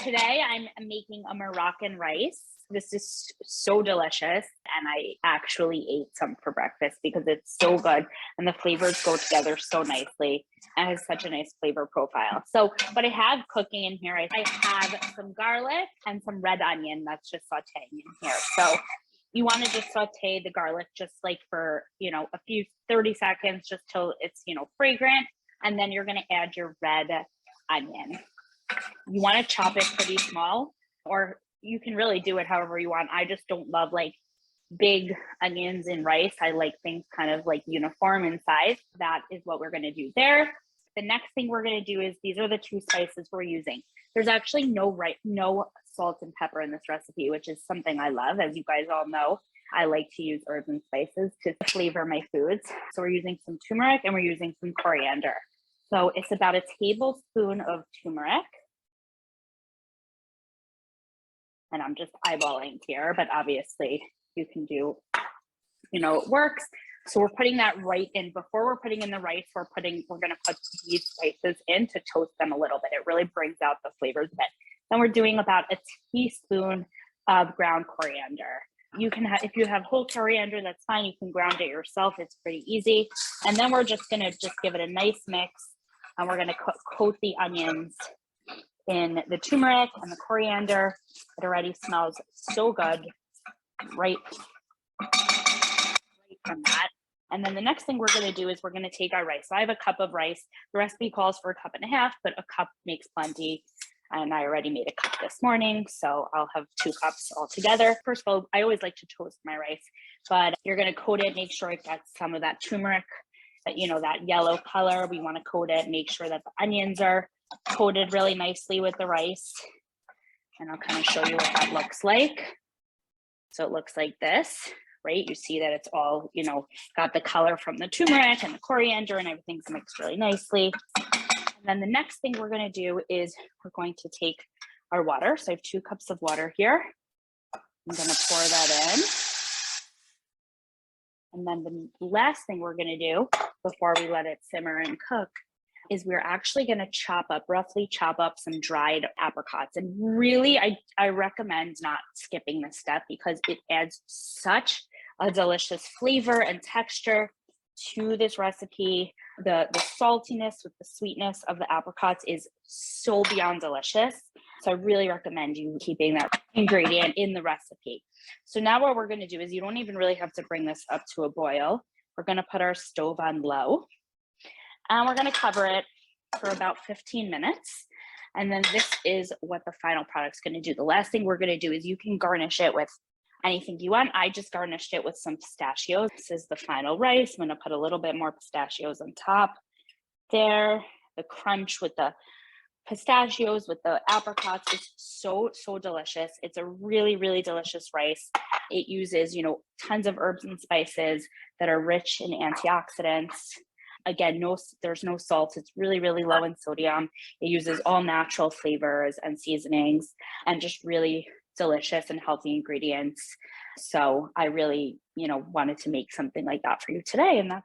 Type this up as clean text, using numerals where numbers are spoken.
today I'm making a Moroccan rice. This is so delicious, and I actually ate some for breakfast because it's so good and the flavors go together so nicely and has such a nice flavor profile. So what I have cooking in here, I have some garlic and some red onion that's just sauteing in here. So you want to just saute the garlic just like for, a few 30 seconds just till it's, fragrant. And then you're going to add your red onion. You want to chop it pretty small, or you can really do it however you want. I just don't love like big onions in rice. I like things kind of like uniform in size. That is what we're going to do there. The next thing we're going to do is these are the two spices we're using. There's actually no salt and pepper in this recipe, which is something I love. As you guys all know, I like to use herbs and spices to flavor my foods. So we're using some turmeric and we're using some coriander. So it's about a tablespoon of turmeric. And I'm just eyeballing here, but obviously you can do, it works. So we're putting that right in. Before we're putting in the rice, we're going to put these spices in to toast them a little bit. It really brings out the flavors a bit. Then we're doing about a teaspoon of ground coriander. You can have, if you have whole coriander, that's fine. You can ground it yourself. It's pretty easy. And then we're just going to give it a nice mix. And we're going to coat the onions in the turmeric and the coriander. It already smells so good right from that. And then the next thing we're going to do is we're going to take our rice. So I have a cup of rice. The recipe calls for 1.5 cups, but a cup makes plenty. And I already made a cup this morning, so I'll have 2 cups altogether. First of all, I always like to toast my rice, but you're going to coat it, make sure it gets some of that turmeric, that yellow color. We want to coat it, make sure that the onions are coated really nicely with the rice. And I'll kind of show you what that looks like. So it looks like this, right? You see that it's all, got the color from the turmeric and the coriander and everything's mixed really nicely. And then the next thing we're going to do is we're going to take our water. So I have 2 cups of water here. I'm going to pour that in. And then the last thing we're going to do before we let it simmer and cook is we're actually going to roughly chop up some dried apricots. And really, I recommend not skipping this step because it adds such a delicious flavor and texture to this recipe. The saltiness with the sweetness of the apricots is so beyond delicious. So I really recommend you keeping that ingredient in the recipe. So now what we're going to do is you don't even really have to bring this up to a boil. We're going to put our stove on low and we're going to cover it for about 15 minutes. And then this is what the final product's going to do. The last thing we're going to do is you can garnish it with anything you want. I just garnished it with some pistachios. This is the final rice. I'm going to put a little bit more pistachios on top there. The crunch with the pistachios with the apricots is so delicious. It's a really, really delicious rice. It uses, tons of herbs and spices that are rich in antioxidants. Again, there's no salt. It's really, really low in sodium. It uses all natural flavors and seasonings and just really delicious and healthy ingredients. So I really, wanted to make something like that for you today. And that's